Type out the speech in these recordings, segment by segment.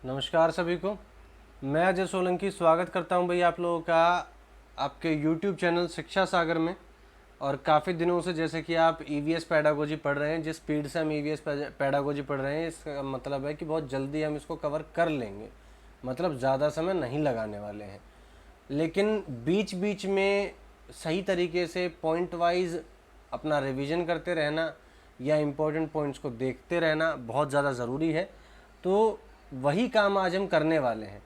नमस्कार सभी को। मैं अजय सोलंकी स्वागत करता हूं भैया आप लोगों का आपके YouTube चैनल शिक्षा सागर में। और काफ़ी दिनों से जैसे कि आप EVS पैडागोजी पढ़ रहे हैं, जिस स्पीड से हम EVS पैडागोजी पढ़ रहे हैं, इसका मतलब है कि बहुत जल्दी हम इसको कवर कर लेंगे, मतलब ज़्यादा समय नहीं लगाने वाले हैं। लेकिन बीच बीच में सही तरीके से पॉइंट वाइज अपना रिवीजन करते रहना या इम्पोर्टेंट पॉइंट्स को देखते रहना बहुत ज़्यादा ज़रूरी है। तो वही काम आज हम करने वाले हैं।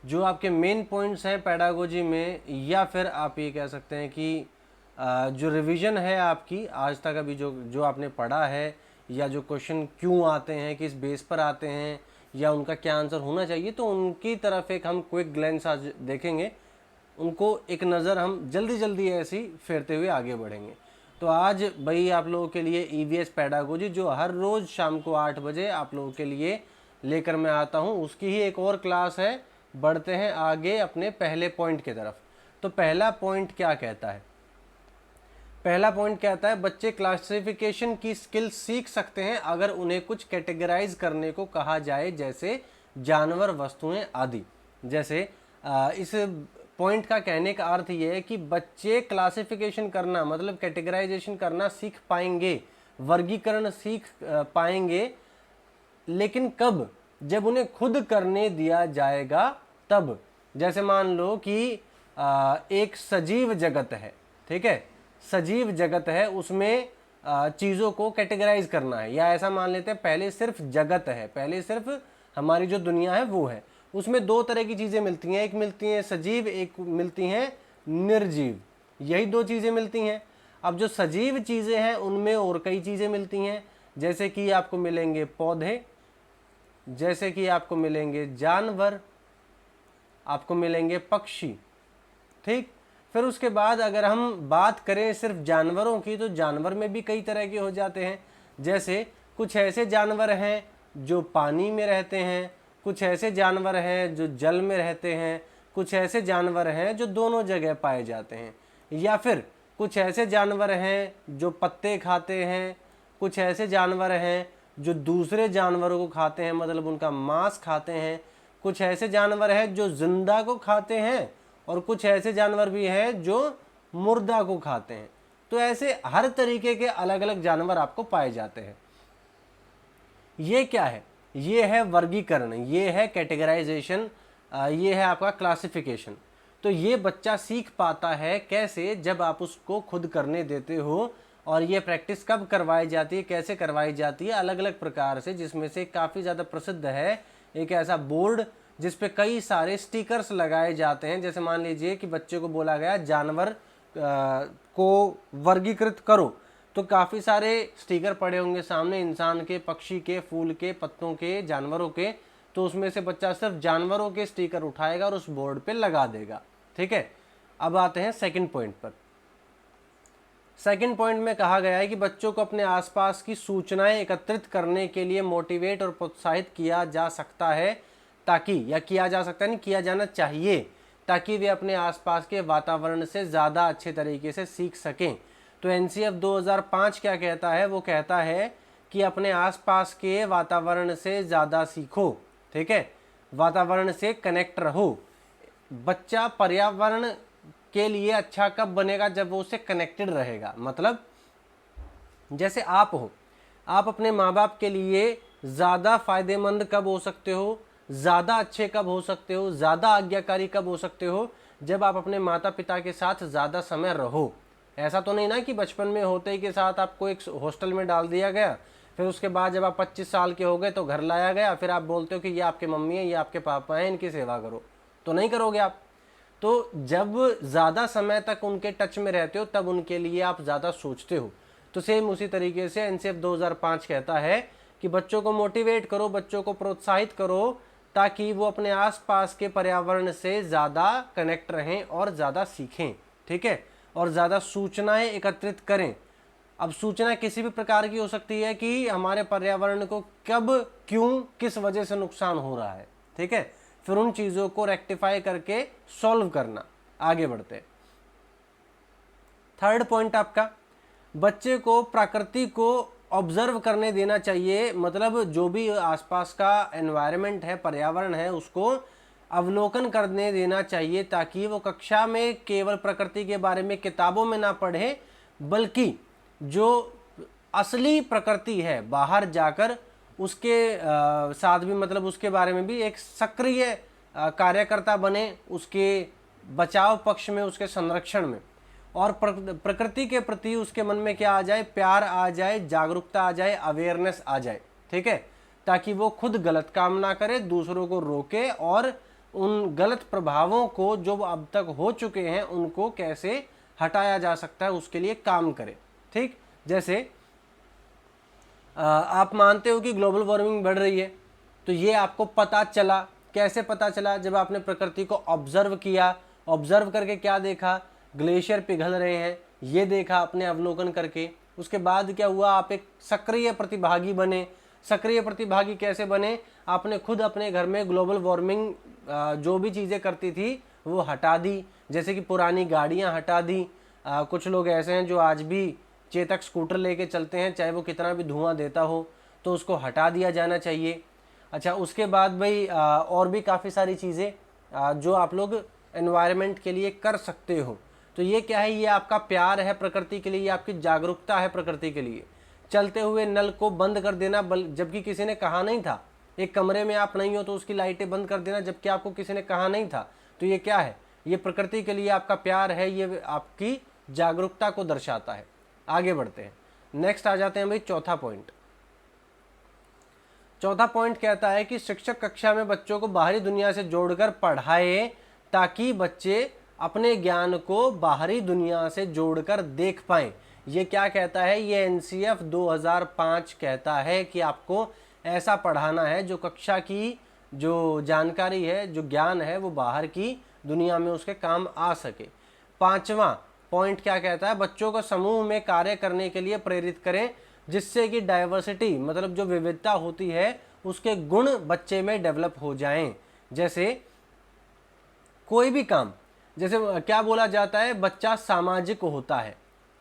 जो आपके मेन पॉइंट्स हैं पैडागोजी में, या फिर आप ये कह सकते हैं कि जो रिवीजन है आपकी आज तक अभी जो जो आपने पढ़ा है, या जो क्वेश्चन क्यों आते हैं, किस बेस पर आते हैं, या उनका क्या आंसर होना चाहिए, तो उनकी तरफ एक हम क्विक ग्लैंस आज देखेंगे। उनको एक नज़र हम जल्दी जल्दी ऐसे ही फेरते हुए आगे बढ़ेंगे। तो आज भाई आप लोगों के लिए EVS पैडागोजी जो हर रोज़ शाम को 8 बजे आप लोगों के लिए लेकर मैं आता हूँ, उसकी ही एक और क्लास है। बढ़ते हैं आगे अपने पहले पॉइंट की तरफ। तो पहला पॉइंट क्या कहता है? पहला पॉइंट कहता है बच्चे क्लासिफिकेशन की स्किल सीख सकते हैं अगर उन्हें कुछ कैटेगराइज करने को कहा जाए, जैसे जानवर, वस्तुएं आदि। जैसे इस पॉइंट का कहने का अर्थ यह है कि बच्चे क्लासिफिकेशन करना मतलब कैटेगराइजेशन करना सीख पाएंगे, वर्गीकरण सीख पाएंगे, लेकिन कब? जब उन्हें खुद करने दिया जाएगा तब। जैसे मान लो कि एक सजीव जगत है, ठीक है, सजीव जगत है, उसमें चीज़ों को कैटेगराइज करना है, या ऐसा मान लेते हैं पहले सिर्फ जगत है, पहले सिर्फ हमारी जो दुनिया है वो है। उसमें दो तरह की चीज़ें मिलती हैं, एक मिलती हैं सजीव, एक मिलती हैं निर्जीव। यही दो चीज़ें मिलती हैं। अब जो सजीव चीज़ें हैं उनमें और कई चीज़ें मिलती हैं, जैसे कि आपको मिलेंगे पौधे, जैसे कि आपको मिलेंगे जानवर, आपको मिलेंगे पक्षी, ठीक। फिर उसके बाद अगर हम बात करें सिर्फ जानवरों की, तो जानवर में भी कई तरह के हो जाते हैं। जैसे कुछ ऐसे जानवर हैं जो पानी में रहते हैं, कुछ ऐसे जानवर हैं जो जल में रहते हैं, कुछ ऐसे जानवर हैं जो दोनों जगह पाए जाते हैं, या फिर कुछ ऐसे जानवर हैं जो पत्ते खाते हैं, कुछ ऐसे जानवर हैं जो दूसरे जानवरों को खाते हैं, मतलब उनका मांस खाते हैं, कुछ ऐसे जानवर हैं जो जिंदा को खाते हैं, और कुछ ऐसे जानवर भी हैं जो मुर्दा को खाते हैं। तो ऐसे हर तरीके के अलग अलग जानवर आपको पाए जाते हैं। ये क्या है? ये है वर्गीकरण, ये है कैटेगराइजेशन, ये है आपका क्लासिफिकेशन। तो ये बच्चा सीख पाता है कैसे? जब आप उसको खुद करने देते हो। और ये प्रैक्टिस कब करवाई जाती है, कैसे करवाई जाती है? अलग अलग प्रकार से, जिसमें से काफ़ी ज़्यादा प्रसिद्ध है एक ऐसा बोर्ड जिस पे कई सारे स्टिकर्स लगाए जाते हैं। जैसे मान लीजिए कि बच्चे को बोला गया जानवर को वर्गीकृत करो, तो काफ़ी सारे स्टिकर पड़े होंगे सामने, इंसान के, पक्षी के, फूल के, पत्तों के, जानवरों के। तो उसमें से बच्चा सिर्फ जानवरों के स्टिकर उठाएगा और उस बोर्ड पे लगा देगा, ठीक है। अब आते हैं सेकंड पॉइंट पर। सेकंड पॉइंट में कहा गया है कि बच्चों को अपने आसपास की सूचनाएं एकत्रित करने के लिए मोटिवेट और प्रोत्साहित किया जा सकता है, ताकि, या किया जा सकता है नहीं, किया जाना चाहिए, ताकि वे अपने आसपास के वातावरण से ज़्यादा अच्छे तरीके से सीख सकें। तो NCF 2005 क्या कहता है? वो कहता है कि अपने आसपास के वातावरण से ज़्यादा सीखो, ठीक है, वातावरण से कनेक्ट रहो। बच्चा पर्यावरण के लिए अच्छा कब बनेगा? जब वो उससे कनेक्टेड रहेगा। मतलब जैसे आप हो, आप अपने माँ बाप के लिए ज़्यादा फायदेमंद कब हो सकते हो, ज़्यादा अच्छे कब हो सकते हो, ज़्यादा आज्ञाकारी कब हो सकते हो? जब आप अपने माता पिता के साथ ज़्यादा समय रहो। ऐसा तो नहीं ना कि बचपन में होते ही के साथ आपको एक हॉस्टल में डाल दिया गया, फिर उसके बाद जब आप 25 साल के हो गए तो घर लाया गया, फिर आप बोलते हो कि ये आपके मम्मी है, ये आपके पापा हैं, इनकी सेवा करो। तो नहीं करोगे आप। तो जब ज़्यादा समय तक उनके टच में रहते हो तब उनके लिए आप ज़्यादा सोचते हो। तो सेम उसी तरीके से NCF 2005 कहता है कि बच्चों को मोटिवेट करो, बच्चों को प्रोत्साहित करो, ताकि वो अपने आसपास के पर्यावरण से ज़्यादा कनेक्ट रहें और ज़्यादा सीखें, ठीक है, और ज़्यादा सूचनाएं एकत्रित करें। अब सूचना किसी भी प्रकार की हो सकती है कि हमारे पर्यावरण को कब, क्यों, किस वजह से नुकसान हो रहा है, ठीक है। फिर उन चीज़ों को रेक्टिफाई करके सॉल्व करना। आगे बढ़ते हैं। थर्ड पॉइंट आपका, बच्चे को प्रकृति को ऑब्जर्व करने देना चाहिए, मतलब जो भी आसपास का एनवायरनमेंट है, पर्यावरण है, उसको अवलोकन करने देना चाहिए, ताकि वो कक्षा में केवल प्रकृति के बारे में किताबों में ना पढ़े, बल्कि जो असली प्रकृति है बाहर जाकर उसके साथ भी, मतलब उसके बारे में भी एक सक्रिय कार्यकर्ता बने, उसके बचाव पक्ष में, उसके संरक्षण में, और प्रकृति के प्रति उसके मन में क्या आ जाए, प्यार आ जाए, जागरूकता आ जाए, अवेयरनेस आ जाए। ठीक है, ताकि वो खुद गलत काम ना करे, दूसरों को रोके, और उन गलत प्रभावों को जो अब तक हो चुके हैं उनको कैसे हटाया जा सकता है उसके लिए काम करे। ठीक, जैसे आप मानते हो कि ग्लोबल वार्मिंग बढ़ रही है, तो ये आपको पता चला, कैसे पता चला, जब आपने प्रकृति को ऑब्जर्व किया। ऑब्जर्व करके क्या देखा, ग्लेशियर पिघल रहे हैं, ये देखा अपने अवलोकन करके। उसके बाद क्या हुआ, आप एक सक्रिय प्रतिभागी बने। सक्रिय प्रतिभागी कैसे बने, आपने खुद अपने घर में ग्लोबल वार्मिंग जो भी चीज़ें करती थी वो हटा दी, जैसे कि पुरानी गाड़ियां हटा दी। कुछ लोग ऐसे हैं जो आज भी चेतक स्कूटर लेके चलते हैं, चाहे वो कितना भी धुआं देता हो, तो उसको हटा दिया जाना चाहिए। अच्छा, उसके बाद भाई और भी काफ़ी सारी चीज़ें जो आप लोग एनवायरनमेंट के लिए कर सकते हो। तो ये क्या है, ये आपका प्यार है प्रकृति के लिए, ये आपकी जागरूकता है प्रकृति के लिए। चलते हुए नल को बंद कर देना, जबकि किसी ने कहा नहीं था। एक कमरे में आप नहीं हो तो उसकी लाइटें बंद कर देना, जबकि आपको किसी ने कहा नहीं था। तो ये क्या है, ये प्रकृति के लिए आपका प्यार है, ये आपकी जागरूकता को दर्शाता है। आगे बढ़ते हैं, नेक्स्ट आ जाते हैं भाई चौथा पॉइंट। चौथा पॉइंट कहता है कि शिक्षक कक्षा में बच्चों को बाहरी दुनिया से जोड़कर पढ़ाए, ताकि बच्चे अपने ज्ञान को बाहरी दुनिया से जोड़कर देख पाएं। ये क्या कहता है, ये एनसीएफ 2005 कहता है कि आपको ऐसा पढ़ाना है जो कक्षा की जो जानकारी है, जो ज्ञान है, वो बाहर की दुनिया में उसके काम आ सके। पांचवा पॉइंट क्या कहता है, बच्चों को समूह में कार्य करने के लिए प्रेरित करें, जिससे कि डाइवर्सिटी, मतलब जो विविधता होती है, उसके गुण बच्चे में डेवलप हो जाएं। जैसे कोई भी काम, जैसे क्या बोला जाता है, बच्चा सामाजिक होता है।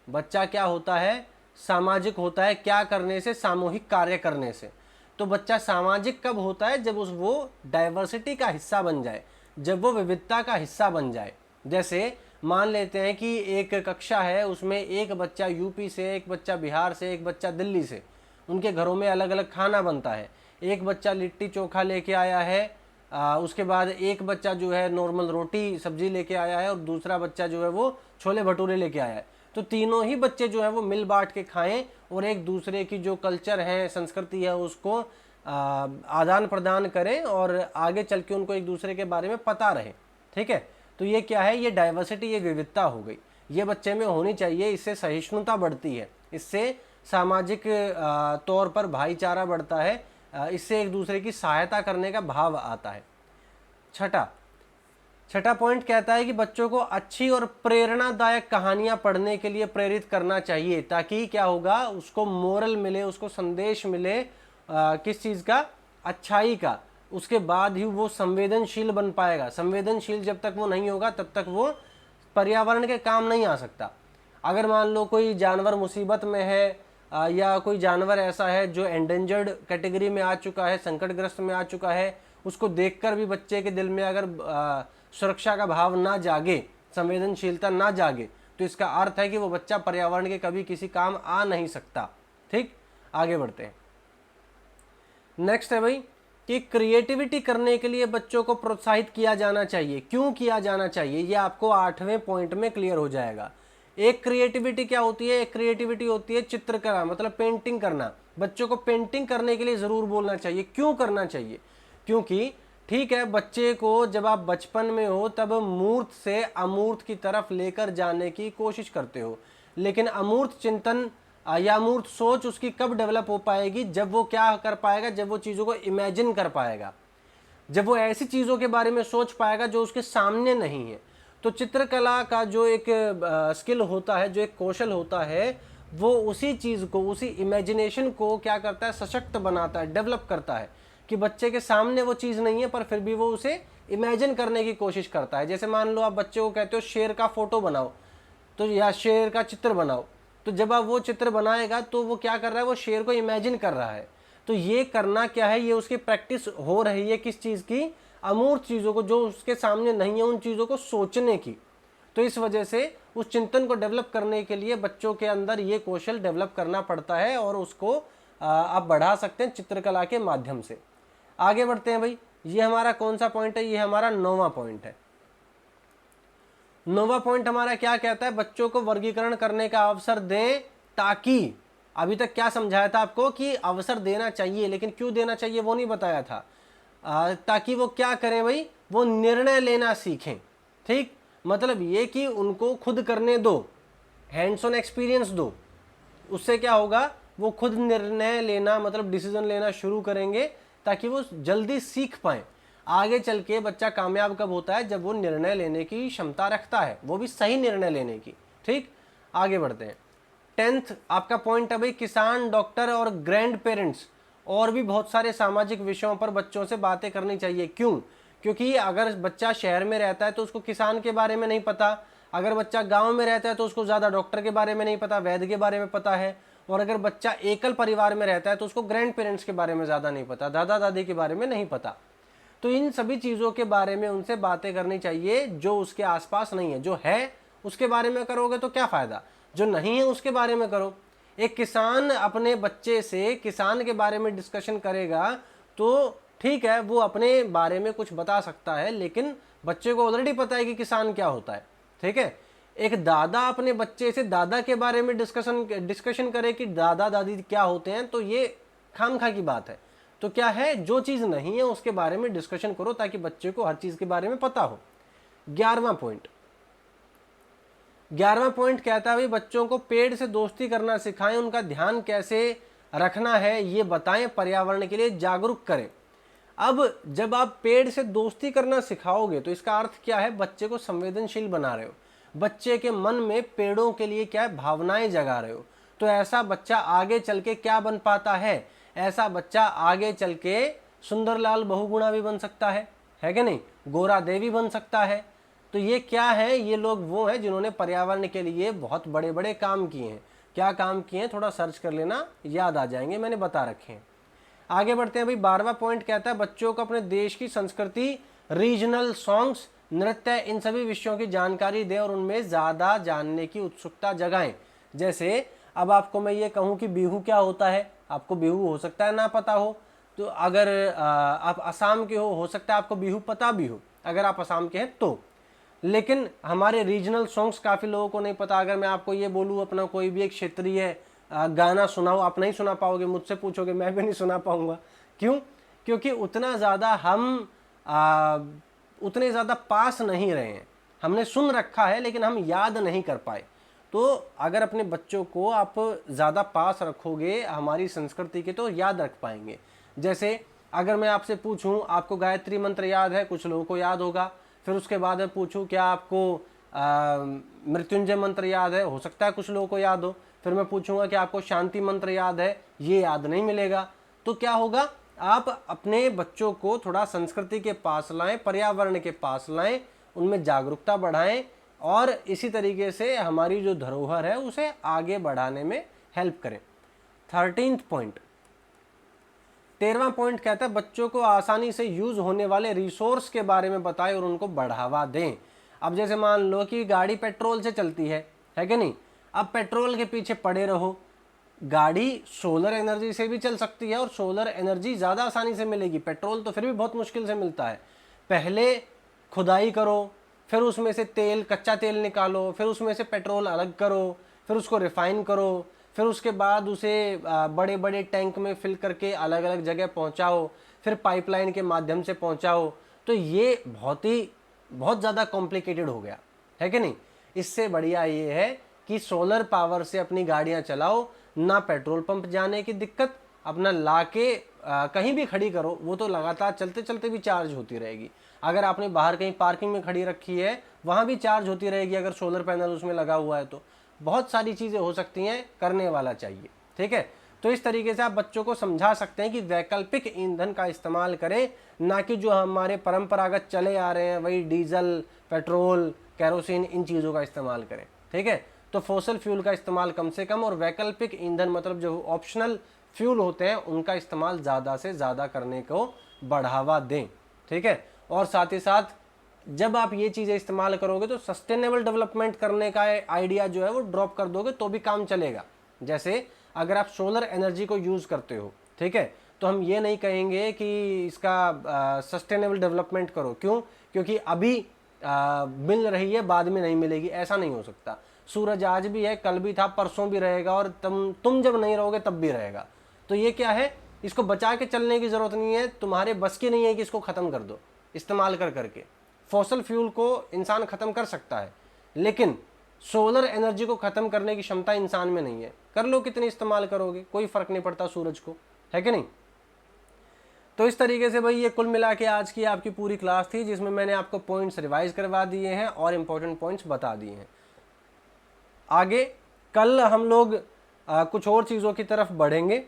बच्चा क्या होता है, सामाजिक होता है। क्या करने से, सामूहिक कार्य करने से। तो बच्चा सामाजिक कब होता है, जब वो डाइवर्सिटी का हिस्सा बन जाए, जब वो विविधता का हिस्सा बन जाए। जैसे मान लेते हैं कि एक कक्षा है, उसमें एक बच्चा यूपी से, एक बच्चा बिहार से, एक बच्चा दिल्ली से, उनके घरों में अलग अलग खाना बनता है। एक बच्चा लिट्टी चोखा लेके आया है, उसके बाद एक बच्चा जो है नॉर्मल रोटी सब्जी लेके आया है, और दूसरा बच्चा जो है वो छोले भटूरे लेके आया है। तो तीनों ही बच्चे जो है वो मिल बांट के खाएं, और एक दूसरे की जो कल्चर है, संस्कृति है, उसको आदान प्रदान करें, और आगे चल के उनको एक दूसरे के बारे में पता रहे। ठीक है, तो ये क्या है, ये डाइवर्सिटी, ये विविधता हो गई, ये बच्चे में होनी चाहिए। इससे सहिष्णुता बढ़ती है, इससे सामाजिक तौर पर भाईचारा बढ़ता है, इससे एक दूसरे की सहायता करने का भाव आता है। छठा पॉइंट कहता है कि बच्चों को अच्छी और प्रेरणादायक कहानियां पढ़ने के लिए प्रेरित करना चाहिए, ताकि क्या होगा, उसको मोरल मिले, उसको संदेश मिले, किस चीज़ का, अच्छाई का। उसके बाद ही वो संवेदनशील बन पाएगा। संवेदनशील जब तक वो नहीं होगा, तब तक वो पर्यावरण के काम नहीं आ सकता। अगर मान लो कोई जानवर मुसीबत में है, या कोई जानवर ऐसा है जो एंडेंजर्ड कैटेगरी में आ चुका है, संकटग्रस्त में आ चुका है, उसको देखकर भी बच्चे के दिल में अगर सुरक्षा का भाव ना जागे, संवेदनशीलता ना जागे, तो इसका अर्थ है कि वो बच्चा पर्यावरण के कभी किसी काम आ नहीं सकता। ठीक, आगे बढ़ते हैं। नेक्स्ट है भाई कि क्रिएटिविटी करने के लिए बच्चों को प्रोत्साहित किया जाना चाहिए। क्यों किया जाना चाहिए, ये आपको 8वें पॉइंट में क्लियर हो जाएगा। एक क्रिएटिविटी क्या होती है, एक क्रिएटिविटी होती है चित्रकला, मतलब पेंटिंग करना। बच्चों को पेंटिंग करने के लिए ज़रूर बोलना चाहिए। क्यों करना चाहिए, क्योंकि ठीक है, बच्चे को जब आप बचपन में हो तब मूर्त से अमूर्त की तरफ लेकर जाने की कोशिश करते हो, लेकिन अमूर्त चिंतन या अमूर्त सोच उसकी कब डेवलप हो पाएगी, जब वो क्या कर पाएगा, जब वो चीज़ों को इमेजिन कर पाएगा, जब वो ऐसी चीज़ों के बारे में सोच पाएगा जो उसके सामने नहीं है। तो चित्रकला का जो एक स्किल होता है, जो एक कौशल होता है, वो उसी चीज़ को, उसी इमेजिनेशन को क्या करता है, सशक्त बनाता है, डेवलप करता है, कि बच्चे के सामने वो चीज़ नहीं है पर फिर भी वो उसे इमेजिन करने की कोशिश करता है। जैसे मान लो आप बच्चे को कहते हो शेर का फोटो बनाओ, तो या शेर का चित्र बनाओ, तो जब आप वो चित्र बनाएगा तो वो क्या कर रहा है, वो शेर को इमेजिन कर रहा है। तो ये करना क्या है, ये उसकी प्रैक्टिस हो रही है किस चीज़ की, अमूर्त चीज़ों को, जो उसके सामने नहीं है उन चीज़ों को सोचने की। तो इस वजह से उस चिंतन को डेवलप करने के लिए बच्चों के अंदर ये कौशल डेवलप करना पड़ता है और उसको आप बढ़ा सकते हैं चित्रकला के माध्यम से। आगे बढ़ते हैं भाई, ये हमारा कौन सा पॉइंट है, ये हमारा 9वां पॉइंट है। 9वां पॉइंट हमारा क्या कहता है, बच्चों को वर्गीकरण करने का अवसर दें, ताकि अभी तक क्या समझाया था आपको कि अवसर देना चाहिए, लेकिन क्यों देना चाहिए वो नहीं बताया था। ताकि वो क्या करें भाई, वो निर्णय लेना सीखें। ठीक, मतलब ये कि उनको खुद करने दो, हैंड्स ऑन एक्सपीरियंस दो। उससे क्या होगा, वो खुद निर्णय लेना मतलब डिसीजन लेना शुरू करेंगे, ताकि वो जल्दी सीख पाएं। आगे चल के बच्चा कामयाब कब होता है, जब वो निर्णय लेने की क्षमता रखता है, वो भी सही निर्णय लेने की। ठीक, आगे बढ़ते हैं। 10th आपका पॉइंट है भाई, किसान, डॉक्टर और ग्रैंड पेरेंट्स और भी बहुत सारे सामाजिक विषयों पर बच्चों से बातें करनी चाहिए। क्यों? क्योंकि अगर बच्चा शहर में रहता है तो उसको किसान के बारे में नहीं पता, अगर बच्चा गांव में रहता है तो उसको ज़्यादा डॉक्टर के बारे में नहीं पता, वैद्य के बारे में पता है, और अगर बच्चा एकल परिवार में रहता है तो उसको ग्रैंड पेरेंट्स के बारे में ज़्यादा नहीं पता, दादा दादी के बारे में नहीं पता। तो इन सभी चीज़ों के बारे में उनसे बातें करनी चाहिए जो उसके आसपास नहीं है। जो है उसके बारे में करोगे तो क्या फ़ायदा, जो नहीं है उसके बारे में करो। एक किसान अपने बच्चे से किसान के बारे में डिस्कशन करेगा तो ठीक है, वो अपने बारे में कुछ बता सकता है, लेकिन बच्चे को ऑलरेडी पता है कि किसान क्या होता है। ठीक है, एक दादा अपने बच्चे से दादा के बारे में डिस्कशन करे कि दादा दादी क्या होते हैं, तो ये खामखा की बात है। तो क्या है, जो चीज़ नहीं है उसके बारे में डिस्कशन करो ताकि बच्चे को हर चीज़ के बारे में पता हो। 11वां पॉइंट कहता है भाई, बच्चों को पेड़ से दोस्ती करना सिखाएं, उनका ध्यान कैसे रखना है ये बताएं, पर्यावरण के लिए जागरूक करें। अब जब आप पेड़ से दोस्ती करना सिखाओगे तो इसका अर्थ क्या है, बच्चे को संवेदनशील बना रहे हो, बच्चे के मन में पेड़ों के लिए क्या है, भावनाएं जगा रहे हो। तो ऐसा बच्चा आगे चल के क्या बन पाता है, ऐसा बच्चा आगे चल के सुंदरलाल बहुगुणा भी बन सकता है कि नहीं, गोरा देवी बन सकता है। तो ये क्या है, ये लोग वो हैं जिन्होंने पर्यावरण के लिए बहुत बड़े बड़े काम किए हैं। क्या काम किए हैं थोड़ा सर्च कर लेना, याद आ जाएंगे, मैंने बता रखे हैं। आगे बढ़ते हैं भाई, 12वां पॉइंट कहता है बच्चों को अपने देश की संस्कृति, रीजनल सॉन्ग्स, नृत्य, इन सभी विषयों की जानकारी दें और उनमें ज़्यादा जानने की उत्सुकता जगाएं। जैसे अब आपको मैं ये कहूँ कि बिहू क्या होता है, आपको बिहू हो सकता है ना पता हो, तो अगर आप असम के हो सकता है आपको बिहू पता भी हो, अगर आप असम के हैं तो। लेकिन हमारे रीजनल सॉन्ग्स काफ़ी लोगों को नहीं पता। अगर मैं आपको ये बोलूँ अपना कोई भी एक क्षेत्रीय गाना सुनाओ, आप नहीं सुना पाओगे, मुझसे पूछोगे मैं भी नहीं सुना पाऊंगा। क्यों? क्योंकि उतना ज़्यादा हम उतने ज़्यादा पास नहीं रहे हैं, हमने सुन रखा है लेकिन हम याद नहीं कर पाए। तो अगर अपने बच्चों को आप ज़्यादा पास रखोगे हमारी संस्कृति के तो याद रख पाएंगे। जैसे अगर मैं आपसे पूछूं आपको गायत्री मंत्र याद है, कुछ लोगों को याद होगा। फिर उसके बाद मैं पूछूं क्या आपको मृत्युंजय मंत्र याद है, हो सकता है कुछ लोगों को याद हो। फिर मैं पूछूंगा कि आपको शांति मंत्र याद है, ये याद नहीं मिलेगा। तो क्या होगा, आप अपने बच्चों को थोड़ा संस्कृति के पास लाएं, पर्यावरण के पास लाएं, उनमें जागरूकता बढ़ाएं और इसी तरीके से हमारी जो धरोहर है उसे आगे बढ़ाने में हेल्प करें। 13वां पॉइंट कहता है बच्चों को आसानी से यूज होने वाले रिसोर्स के बारे में बताएं और उनको बढ़ावा दें। अब जैसे मान लो कि गाड़ी पेट्रोल से चलती है कि नहीं, अब पेट्रोल के पीछे पड़े रहो, गाड़ी सोलर एनर्जी से भी चल सकती है और सोलर एनर्जी ज़्यादा आसानी से मिलेगी, पेट्रोल तो फिर भी बहुत मुश्किल से मिलता है। पहले खुदाई करो, फिर उसमें से तेल, कच्चा तेल निकालो, फिर उसमें से पेट्रोल अलग करो, फिर उसको रिफाइन करो, फिर उसके बाद उसे बड़े बड़े टैंक में फिल करके अलग अलग जगह पहुंचाओ, फिर पाइपलाइन के माध्यम से पहुंचाओ। तो ये बहुत ज़्यादा कॉम्प्लिकेटेड हो गया है कि नहीं। इससे बढ़िया ये है कि सोलर पावर से अपनी गाड़ियां चलाओ, ना पेट्रोल पंप जाने की दिक्कत, अपना लाके कहीं भी खड़ी करो, वो तो लगातार चलते चलते भी चार्ज होती रहेगी। अगर आपने बाहर कहीं पार्किंग में खड़ी रखी है वहाँ भी चार्ज होती रहेगी अगर सोलर पैनल उसमें लगा हुआ है। तो बहुत सारी चीज़ें हो सकती हैं, करने वाला चाहिए। ठीक है, तो इस तरीके से आप बच्चों को समझा सकते हैं कि वैकल्पिक ईंधन का इस्तेमाल करें, ना कि जो हमारे परंपरागत चले आ रहे हैं वही डीजल, पेट्रोल, कैरोसिन, इन चीज़ों का इस्तेमाल करें। ठीक है, तो फॉसिल फ्यूल का इस्तेमाल कम से कम और वैकल्पिक ईंधन मतलब जो ऑप्शनल फ्यूल होते हैं उनका इस्तेमाल ज़्यादा से ज़्यादा करने को बढ़ावा दें। ठीक है, और साथ ही साथ जब आप ये चीज़ें इस्तेमाल करोगे तो सस्टेनेबल डेवलपमेंट करने का आइडिया जो है वो ड्रॉप कर दोगे तो भी काम चलेगा। जैसे अगर आप सोलर एनर्जी को यूज़ करते हो, ठीक है, तो हम ये नहीं कहेंगे कि इसका सस्टेनेबल डेवलपमेंट करो। क्यों? क्योंकि अभी मिल रही है, बाद में नहीं मिलेगी, ऐसा नहीं हो सकता। सूरज आज भी है, कल भी था, परसों भी रहेगा और तुम जब नहीं रहोगे तब भी रहेगा। तो ये क्या है, इसको बचा के चलने की ज़रूरत नहीं है, तुम्हारे बस की नहीं है कि इसको ख़त्म कर दो इस्तेमाल कर करके। फॉसिल फ्यूल को इंसान ख़त्म कर सकता है, लेकिन सोलर एनर्जी को ख़त्म करने की क्षमता इंसान में नहीं है। कर लो, कितनी इस्तेमाल करोगे, कोई फ़र्क नहीं पड़ता सूरज को, है कि नहीं। तो इस तरीके से भाई ये कुल मिला के आज की आपकी पूरी क्लास थी, जिसमें मैंने आपको पॉइंट्स रिवाइज करवा दिए हैं और इम्पोर्टेंट पॉइंट्स बता दिए हैं। आगे कल हम लोग कुछ और चीज़ों की तरफ बढ़ेंगे,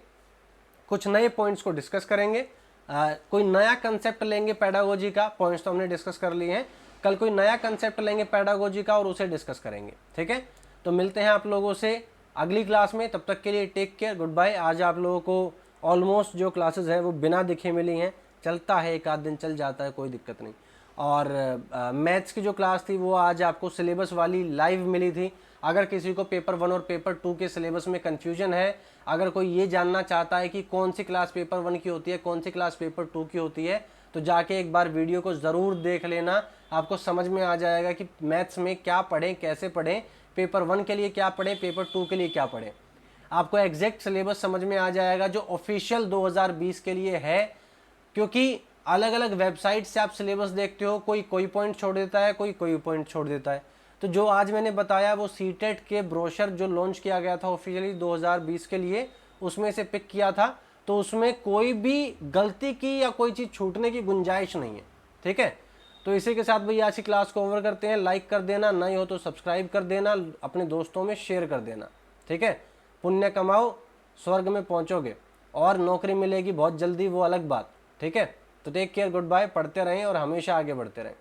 कुछ नए पॉइंट्स को डिस्कस करेंगे, कोई नया कंसेप्ट लेंगे पेडागोजी का। पॉइंट्स तो हमने डिस्कस कर लिए हैं, कल कोई नया कंसेप्ट लेंगे पेडागोजी का और उसे डिस्कस करेंगे। ठीक है, तो मिलते हैं आप लोगों से अगली क्लास में, तब तक के लिए टेक केयर, गुड बाय। आज आप लोगों को ऑलमोस्ट जो क्लासेस है वो बिना दिखे मिली हैं, चलता है, एक आध दिन चल जाता है, कोई दिक्कत नहीं। और मैथ्स की जो क्लास थी वो आज आपको सिलेबस वाली लाइव मिली थी। अगर किसी को पेपर 1 और पेपर 2 के सिलेबस में कन्फ्यूजन है, अगर कोई ये जानना चाहता है कि कौन सी क्लास पेपर 1 की होती है, कौन सी क्लास पेपर 2 की होती है, तो जाके एक बार वीडियो को ज़रूर देख लेना, आपको समझ में आ जाएगा कि मैथ्स में क्या पढ़ें, कैसे पढ़ें, पेपर 1 के लिए क्या पढ़ें, पेपर 2 के लिए क्या पढ़ें। आपको एग्जैक्ट सिलेबस समझ में आ जाएगा जो ऑफिशियल 2020 के लिए है, क्योंकि अलग अलग वेबसाइट से आप सिलेबस देखते हो, कोई पॉइंट छोड़ देता है, कोई पॉइंट छोड़ देता है। तो जो आज मैंने बताया वो सीटेट के ब्रोशर जो लॉन्च किया गया था ऑफिशियली 2020 के लिए, उसमें से पिक किया था, तो उसमें कोई भी गलती की या कोई चीज़ छूटने की गुंजाइश नहीं है। ठीक है, तो इसी के साथ भैया आज की क्लास को ओवर करते हैं। लाइक कर देना, नहीं हो तो सब्सक्राइब कर देना, अपने दोस्तों में शेयर कर देना। ठीक है, पुण्य कमाओ, स्वर्ग में पहुंचोगे और नौकरी मिलेगी बहुत जल्दी, वो अलग बात। ठीक है, तो टेक केयर, गुड बाय, पढ़ते रहें और हमेशा आगे बढ़ते रहें।